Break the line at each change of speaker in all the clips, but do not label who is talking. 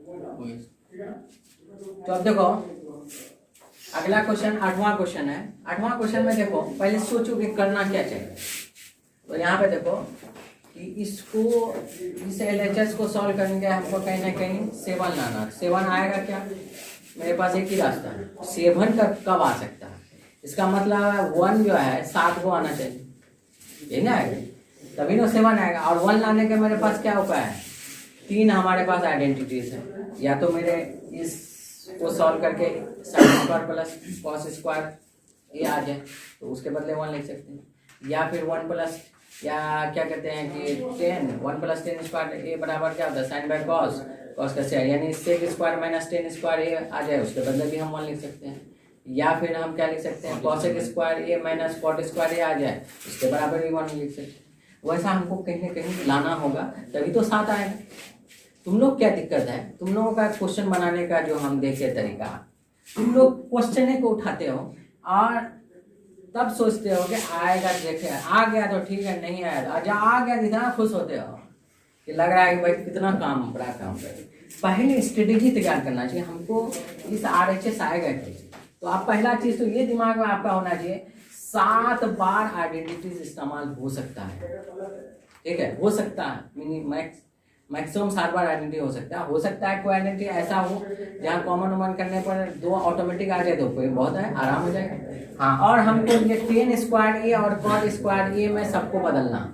तो अब देखो अगला क्वेश्चन 8वां क्वेश्चन है। 8वां क्वेश्चन में देखो पहले सोचो कि करना क्या चाहिए। तो यहाँ पे देखो कि इसको इस LHS को सॉल्व करने के हमको कहीं ना कहीं 7 लाना। 7 आएगा क्या? मेरे पास एक ही रास्ता है, 7 कब आ सकता है? इसका मतलब 1 जो है 7 को आना चाहिए, ये ना आएगा तभी तो 7 आएगा। और 1 लाने के मेरे पास क्या उपाय है? 3 हमारे पास आइडेंटिटीज है। या तो मेरे इसको सॉल्व करके sin square plus cos square ये आ जाए तो उसके बदले 1 लिख सकते हैं, या फिर 1 प्लस या क्या कहते हैं कि 1 प्लस 10 स्क्वायर ए बराबर क्या होता है? साइन बाय कॉस, कॉस का शेयर यानी सेक स्क्वायर माइनस 10 स्क्वायर ए आ जाए, उसके बदले भी हम 1 लिख सकते हैं। या फिर हम क्या लिख सकते हैं? कॉसेक स्क्वायर ए माइनस कॉट स्क्वायर ए आ जाए, उसके बराबर भी 1 लिख सकते हैं। वैसा हमको कहीं ना कहीं लाना होगा तभी तो 7 आएगा। तुम लोग क्या दिक्कत है? तुम लोगों का क्वेश्चन बनाने का जो हम देखे तरीका, तुम लोग क्वेश्चन को उठाते हो और तब सोचते हो कि आएगा, देखे आ गया तो ठीक है, नहीं आया और जब आ गया इतना खुश होते हो कि लग रहा है कि भाई कितना काम बड़ा काम करे। पहले स्ट्रेटेजी तैयार करना चाहिए हमको, इस RHS आएगा कैसे। तो आप पहला चीज तो ये दिमाग में आपका होना चाहिए 7 बार आइडेंटिटीज इस्तेमाल हो सकता है, ठीक है? हो सकता है मैक्सिमम 7 बार आइडेंटिटी हो सकता है कोई आइडेंटिटी ऐसा हो जहाँ कॉमन वमन करने पर 2 ऑटोमेटिक आ जाए तो कोई बहुत है, आराम हो जाएगा। हाँ, और हमको ये 10 स्क्वायर ए और कॉट स्क्वायर ए में सबको बदलना,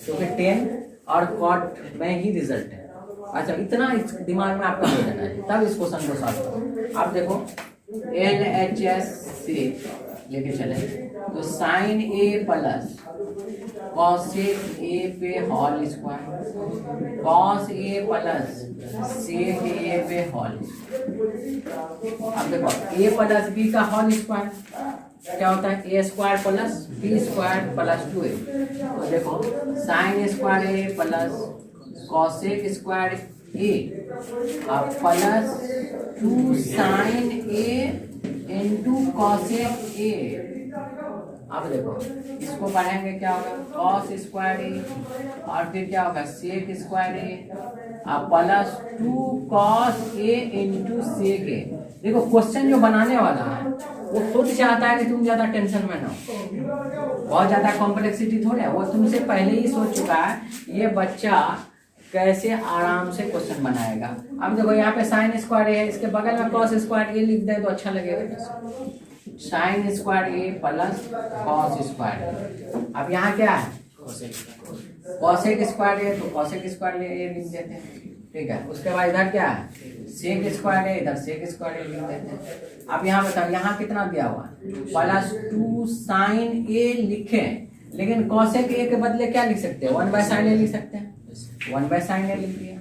क्योंकि 10 और कॉट में ही रिजल्ट है। अच्छा, इतना इस दिमाग में आपका हो जाना है, तब इस क्वेश्चन को सॉल्व करो। आप देखो LHS से लेके चले तो sine A plus cosec A पे whole square, cos A plus sec A पे होल। अब देखो a प्लस बी का होल स्क्वायर क्या होता है? A square plus B square plus 2a। तो देखो साइन स्क्वायर ए प्लस कॉसेक स्क्वायर ए प्लस 2 sine A into cosec A. अब देखो इसको पढ़ेंगे क्या होगा? कॉस स्क्वायर ए और फिर क्या होगा? सेक स्क्वायर ए प्लस 2 कॉस ए इंटू सेक ए। देखो क्वेश्चन जो बनाने वाला है वो खुद चाहता है कि तुम ज्यादा टेंशन में ना हो, बहुत ज्यादा कॉम्प्लेक्सिटी थोड़ा है, वो तुमसे पहले ही सोच चुका है ये बच्चा कैसे आराम से क्वेश्चन बनाएगा। अब देखो यहाँ पे साइन स्क्वायर ए है, इसके बगल में कॉस स्क्वायर ए लिख दे तो अच्छा लगेगा। साइन स्क्वायर ए प्लस कॉस स्क्वायर। अब यहाँ क्या है? कॉसेक स्क्वायर ए, तो कॉसेक स्क्वायर ए लिख देते हैं, ठीक है? उसके बाद इधर क्या है? सेक स्क्वायर ए, इधर सेक स्क्वायर ए लिख देते हैं। अब यहाँ बताओ यहाँ कितना दिया हुआ? प्लस 2 साइन ए लिखे, लेकिन कॉसेक ए के बदले क्या लिख सकते हैं? 1 बाय साइन ए लिख सकते हैं, 1 बाय साइन ए लिख दिया।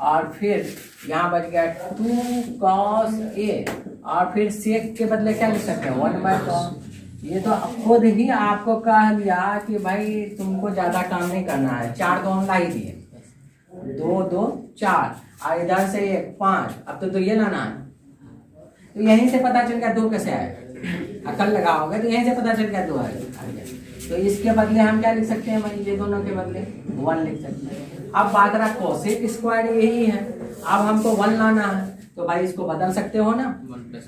और फिर यहाँ बच गया 2 कॉस ए और फिर सेक के बदले क्या लिख सकते हैं? 1 बाय कॉस। ये तो खुद ही आपको कह दिया कि भाई तुमको ज्यादा काम नहीं करना है। 4 तो हम ला ही दिए, 2 2 4 और इधर से 1 5। अब तो ये लाना है, तो यहीं से पता चल गया 2 कैसे आएगा। अकल लगाओगे तो यहीं से पता चल गया 2 आएगा। तो इसके बदले हम क्या लिख सकते हैं? भाई ये दोनों के बदले 1 लिख सकते हैं। अब बात रहा कॉसेक स्क्वायर यही है, अब हमको 1 लाना है तो भाई इसको बदल सकते हो ना। तो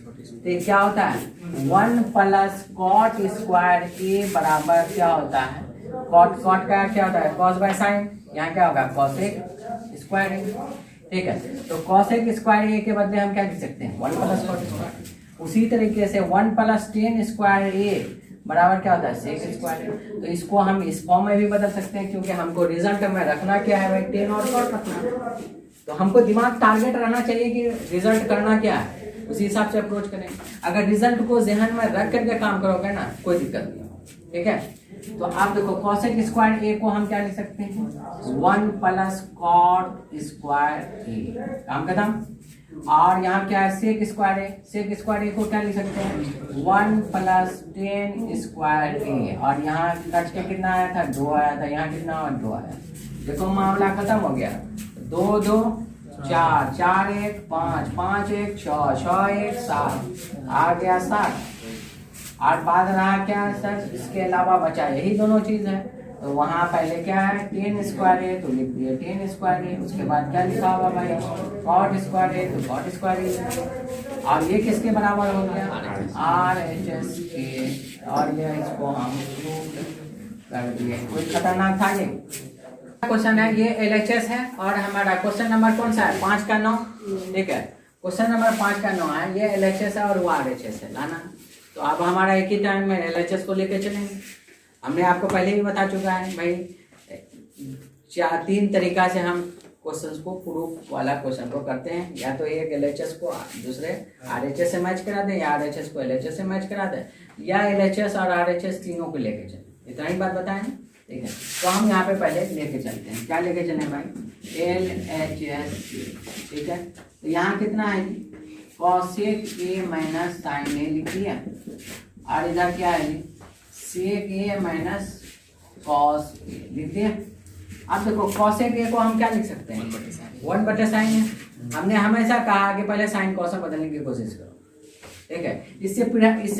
क्या होता है? 1 प्लस कॉट स्क्वायर ए बराबर क्या होता है? कॉट का क्या होता है? Cos by sine. यहाँ क्या होगा? कॉसेक स्क्वायर ए, ठीक है? तो कॉसेक स्क्वायर ए के बदले हम क्या लिख सकते हैं? 1 प्लस कॉट स्क्वायर। उसी तरीके से 1 प्लस 10 स्क्वायर ए बराबर क्या होता है? Sec square. तो इसको हम इस फॉर्म में भी बदल सकते हैं, क्योंकि हमको रिजल्ट में रखना क्या है भाई? 10 और कॉट रखना। तो हमको दिमाग टारगेट रहना चाहिए कि रिजल्ट करना क्या है, उसी हिसाब से अप्रोच करें। अगर रिजल्ट को ज़हन में रख करके काम करोगे ना, कोई दिक्कत नहीं हो, ठीक है? तो आप देखो कॉसेक स्क्वायर ए को हम क्या लिख सकते हैं? 1 प्लस कॉट स्क्वायर ए, काम खत्म। और यहाँ क्या है? सेक स्क्वायर ए, सेक स्क्वायर ए को क्या लिख सकते हैं? 1 प्लस 10 स्क्वायर ए। और यहाँ कट के कितना आया था? 2 आया था। यहाँ कितना और 2 आया। देखो मामला खत्म हो गया। 2 2 4, 4 1 5, 5 1 6, 6 1 7, आ गया 7। और बाद रहा क्या सर? इसके अलावा बचा यही दोनों चीज है। तो वहाँ पहले क्या है, टेन स्क्वायर है तो लिख दिए टेन स्क्वायर है। उसके बाद क्या लिखा हुआ भाई, कॉट स्क्वायर है तो कॉट स्क्वायर है। और ये किसके बराबर हो गया, RHS के। और ये इसको हम कर दिए। कोई खतरनाक था ये क्वेश्चन है, ये LHS है। और हमारा क्वेश्चन नंबर कौन सा है, 5 का 9, ठीक है। क्वेश्चन नंबर 5 का 9 है, ये LHS है और वो RHS है लाना। तो अब हमारा एक ही टाइम में LHS को लेके चलेंगे। हमने आपको पहले भी बता चुका है भाई, 3 तरीका से हम क्वेश्चंस को प्रूफ वाला क्वेश्चन को करते हैं। या तो एक LHS को दूसरे RHS से मैच करा दें, या RHS को LHS से मैच करा दें, या LHS और RHS तीनों को लेके चलें। इतना ही बात बताएं, ठीक है। तो हम यहाँ पे पहले लेके चलते हैं, क्या लेके चले भाई, LHS, ठीक है। तो यहाँ कितना है, cosec A minus sine A लिख दिया। और इधर क्या है, sec A minus cos A लिख दिया। अब देखो cosec A को हम क्या लिख सकते हैं, 1/sin है। हमने हमेशा कहा कि पहले साइन कॉस में बदलने की कोशिश करो, ठीक है। इससे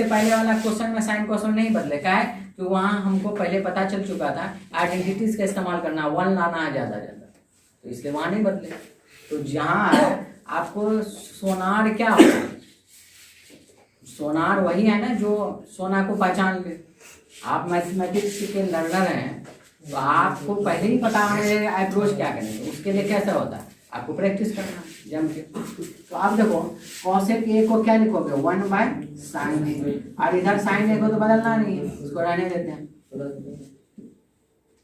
पहले वाला क्वेश्चन में साइन कॉस नहीं बदले, क्या है तो वहाँ हमको पहले पता चल चुका था आइडेंटिटीज का इस्तेमाल करना, 1 लाना है ज़्यादा, तो इसलिए वहाँ नहीं बदले। तो जहाँ आपको सोनार क्या होता है, सोनार वही है ना जो सोना को पहचान ले। आप मैथमेटिक्स के लर्नर हैं तो आपको पहले ही पता है अप्रोच क्या करने, तो उसके लिए कैसा होता है, आपको प्रैक्टिस करना जम के। तो आप देखो cosec A को क्या लिखोगे, 1/sin A। और इधर sin A को तो बदलना नहीं है, उसको रहने देते हैं,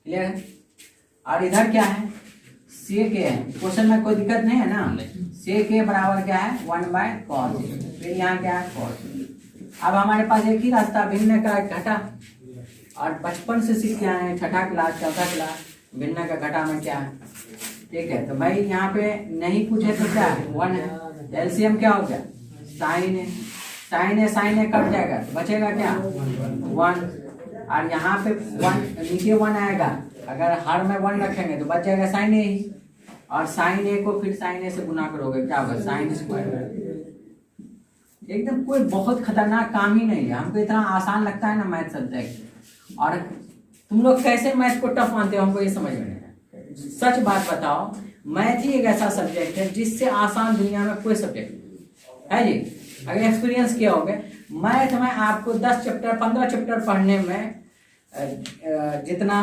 क्लियर है। और इधर क्या है, sec A है। क्वेश्चन में कोई दिक्कत नहीं है ना, sec A बराबर क्या है, 1/cos A। फिर यहाँ क्या है, cos A। अब हमारे पास एक ही रास्ता, भिन्न का घटा। और बचपन से सीख के आए हैं, 6ठा क्लास 4था क्लास, भिन्न का घटा में क्या है, ठीक है। तो भाई यहाँ पे नहीं पूछे तो क्या है, 1 है। एलसीएम क्या हो गया, साइन है, साइन है कट जाएगा तो बचेगा क्या, 1। और यहाँ पे 1 नीचे 1 आएगा, अगर हर में 1 रखेंगे तो बच जाएगा साइन ए ही। और साइन ए को फिर साइन ए से गुना करोगे, क्या होगा, साइन स्क्वायर। एकदम कोई बहुत खतरनाक काम ही नहीं है। हमको इतना आसान लगता है ना मैथ सब्जेक्ट, और तुम लोग कैसे मैथ को टफ मानते हो, हमको ये समझ में नहीं है। सच बात बताओ, मैथ ही एक ऐसा सब्जेक्ट है जिससे आसान दुनिया में कोई सब्जेक्ट नहीं है जी। अगर एक्सपीरियंस किया होगा, मैथ में आपको 10 चैप्टर 15 चैप्टर पढ़ने में जितना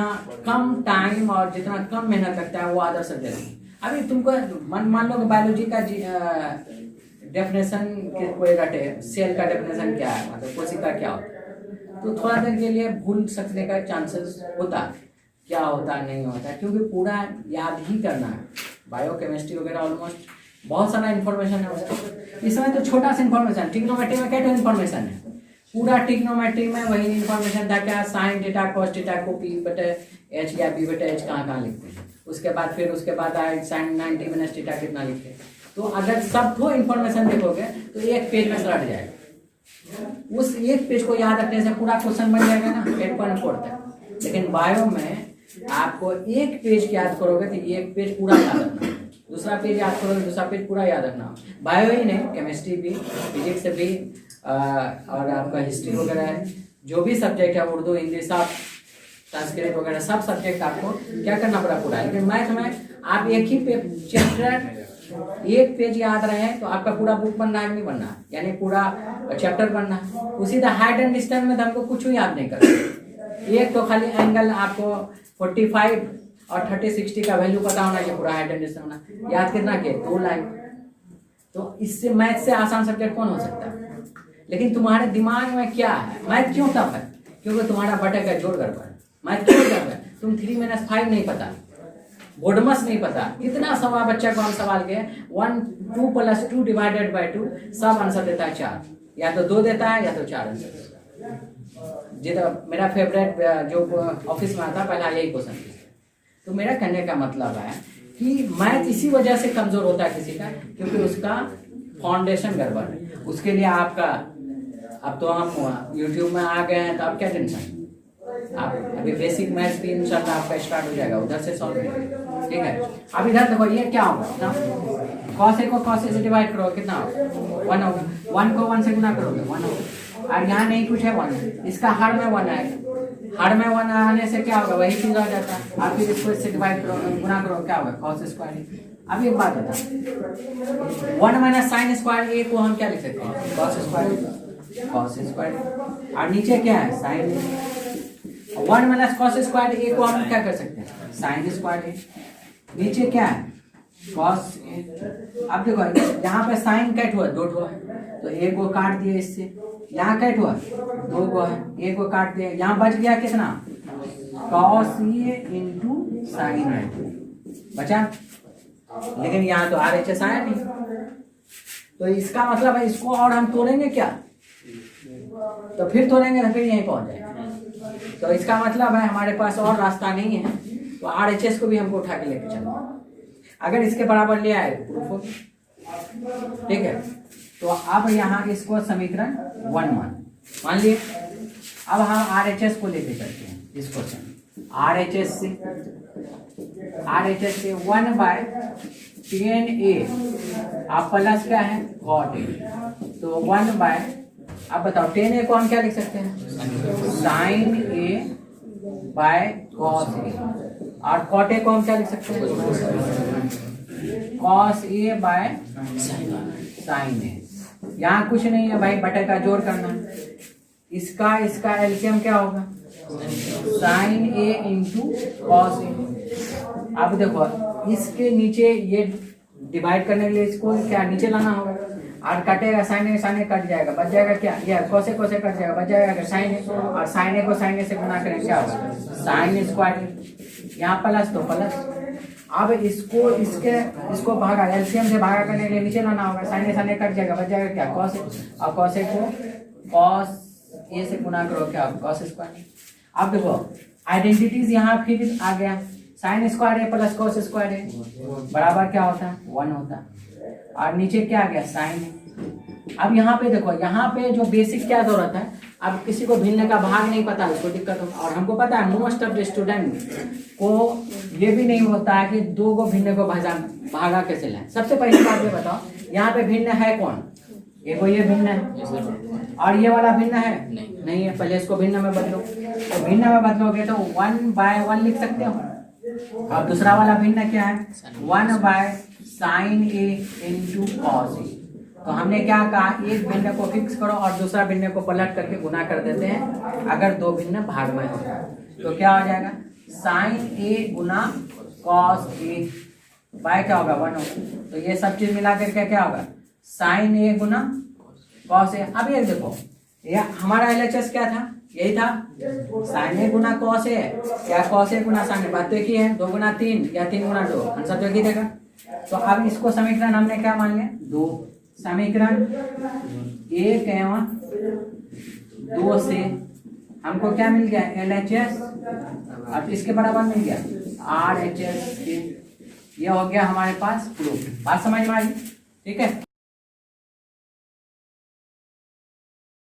कम टाइम और जितना कम मेहनत लगता है वो अदर सब्जेक्ट। अभी तुमको मान लो बायोलॉजी का डेफिनेशन के कोई रटे, सेल का डेफिनेशन क्या है, मतलब कोशिका क्या होता है, तो थोड़ा देर के लिए भूल सकने का चांसेस होता है, क्या होता नहीं होता, क्योंकि पूरा याद ही करना है। बायोकेमिस्ट्री वगैरह ऑलमोस्ट बहुत सारा इन्फॉर्मेशन है उसका। इसमें तो छोटा सा इन्फॉर्मेशन, ट्रिग्नोमेट्री में क्या इन्फॉर्मेशन है, पूरा ट्रिग्नोमेट्री में वही इन्फॉर्मेशन था, क्या साइन थीटा कॉस थीटा को पी बटे एच या बी बटे एच कहाँ लिखते हैं। उसके बाद आए साइन 90 माइनस थीटा कितना लिखते हैं। तो अगर सबको इन्फॉर्मेशन देखोगे तो एक पेज में रट जाएगा। उस एक पेज को याद रखने से पूरा क्वेश्चन बन जाएगा ना 8.4 तक। लेकिन बायो में आपको एक पेज याद करोगे तो एक पेज पूरा याद रखना, दूसरा पेज याद करोगे दूसरा पेज पूरा याद रखना। बायो ही नहीं, केमिस्ट्री भी, फिजिक्स भी, और आपका हिस्ट्री वगैरह है, जो भी सब्जेक्ट है, उर्दू हिंदी सब, संस्कृत वगैरह सब सब्जेक्ट आपको क्या करना पड़ा पूरा। लेकिन मैथ में आप एक ही चैप्टर एक पेज याद रहे तो आपका पूरा बुक बनना है, नहीं बनना, यानी पूरा चैप्टर बनना। उसी तरह हाइट एंड डिस्टेंस में तो हमको कुछ भी याद नहीं करना। एक तो खाली एंगल आपको 45 और 30-60 का वैल्यू पता होना चाहिए, पूरा हाइट एंड डिस्टेंस होना। याद कितना किए, 2 लाइन। तो इससे मैथ से आसान सब्जेक्ट कौन हो सकता है। लेकिन तुम्हारे दिमाग में क्या है, मैथ क्यों टफ है, क्योंकि तुम्हारा बटे का जोड़ गड़बड़ है। मैथ क्यों टफ है, तुम 3 - 5 नहीं पता, बोडमस नहीं पता। कितना सवा बच्चा को हम सवाल के 1 2 + 2 / 2 सब आंसर देता है 4, या तो 2 देता है या तो 4 आंसर देता है। जितना मेरा फेवरेट जो ऑफिस में आता पहला यही क्वेश्चन। तो मेरा कहने का मतलब है कि मैथ इसी वजह से कमजोर होता है किसी का, क्योंकि उसका फाउंडेशन गड़बड़ है। उसके लिए आपका, अब तो हम यूट्यूब में आ गए हैं तो आप क्या टेंशन, आप अभी बेसिक मैथ्स भी इंशाल्लाह आपका स्टार्ट हो जाएगा, उधर से सॉल्व करेंगे, ठीक है। अब इधर देखो ये क्या होगा, cos a को cos a से डिवाइड करो, कितना होगा 1 होगा। 1 को 1 से गुना करोगे 1 होगा। और यहाँ नहीं कुछ है 1, इसका हर में 1 आएगा, हर में 1 आने से क्या होगा, वही चीज आ जाता है। आप फिर इसको इससे डिवाइड करो, गुना करो, क्या होगा, cos स्क्वायर। अब एक बात बता, 1 माइनस साइन स्क्वायर ए को हम क्या लिख सकते हैं, cos स्क्वायर। और नीचे क्या है, साइन। 1 माइनस cos स्क्वायर ए को हम क्या कर सकते हैं, साइन स्क्वायर ए। नीचे क्या है, cos ए। अब देखो यहाँ पे साइन कैट हुआ, 2 ठो है, तो ए को काट दिया इससे। यहाँ कैट हुआ, 2 को है, ए को काट दिया। यहाँ बच गया कितना, cos ए इंटू साइन ए बचा। लेकिन यहाँ तो RHS आया नहीं, तो इसका मतलब है इसको और हम तोड़ेंगे क्या, तो फिर तोड़ेंगे तो फिर यहीं पहुंच जाएंगे। तो इसका मतलब है हमारे पास और रास्ता नहीं है, तो RHS को भी हमको उठा के लेके चलना। अगर इसके बराबर ले आए प्रूफ हो, ठीक है। तो अब यहाँ इसको समीकरण 1 मान लिए। अब हम RHS को लेके चलते हैं इस क्वेश्चन। RHS से 1/10A आप प्लस क्या है, cot A, तो 1/, अब बताओ 10A को हम क्या लिख सकते हैं, sin A by cos A, और cot A को हम क्या लिख सकते हैं, cos A by sin A। यहाँ कुछ नहीं है भाई, बटे का जोड़ करना है। इसका एलसीएम क्या होगा, sin A into cos A। अब देखो इसके नीचे ये डिवाइड करने के लिए इसको क्या नीचे लाना होगा, और कटेगा, साइन ए कट जाएगा, बच जाएगा क्या, ये कोसे कट जाएगा, बच जाएगा साइन ए, और साइन ए को साइन ए से गुना करें क्या होगा, साइन स्क्वायर। यहाँ प्लस तो प्लस। अब इसको भागा, एलसीएम से भागा करने के लिए नीचे लाना होगा, साइन ए कट जाएगा, बच जाएगा क्या, कॉस ए, और कॉस ए को कॉस ए से गुना करो क्या, कॉस स्क्वायर। अब देखो आइडेंटिटीज यहाँ फिर आ गया, साइन स्क्वायर ए प्लस कॉस स्क्वायर ए बराबर क्या होता है, 1 होता है, और नीचे क्या आ गया, साइन। अब यहाँ पे देखो, यहाँ पे जो बेसिक क्या जरूरत है, अब किसी को भिन्न का भाग नहीं पता, उसको दिक्कत हो, और हमको पता है मोस्ट ऑफ द स्टूडेंट को ये भी नहीं होता है कि 2 को भिन्न को भागा कैसे लें। सबसे पहली बात ये बताओ, यहाँ पे भिन्न है कौन, को ये भिन्न है, और ये वाला भिन्न है नहीं है। पहले इसको भिन्न में बदलो, तो भिन्न में बदलोगे तो 1/1 लिख सकते हो। अब दूसरा वाला भिन्न क्या है, 1/sin A into cos A. तो हमने क्या कहा, एक भिन्न को फिक्स करो और दूसरा भिन्न को पलट करके गुना कर देते हैं। अगर 2 भिन्न भाग में हो तो क्या हो जाएगा, sin A गुना cos A बाय क्या होगा, 1 होगा। तो ये सब चीज मिला करके क्या होगा, sin A गुना cos A। अब ये देखो, ये हमारा LHS क्या था, यही था, sin A गुना cos A या cos A Guna sin A। बात तो एक ही है, 2 गुना 3 या 3 गुना 2, आंसर तो एक ही देगा। तो अब इसको समीकरण हमने क्या मान लिया, 2। समीकरण 1 एवं 2 से हमको क्या मिल गया, LHS, और इसके बराबर मिल गया RHS। ये हो गया हमारे पास प्रूफ। बात समझ में आई, ठीक है।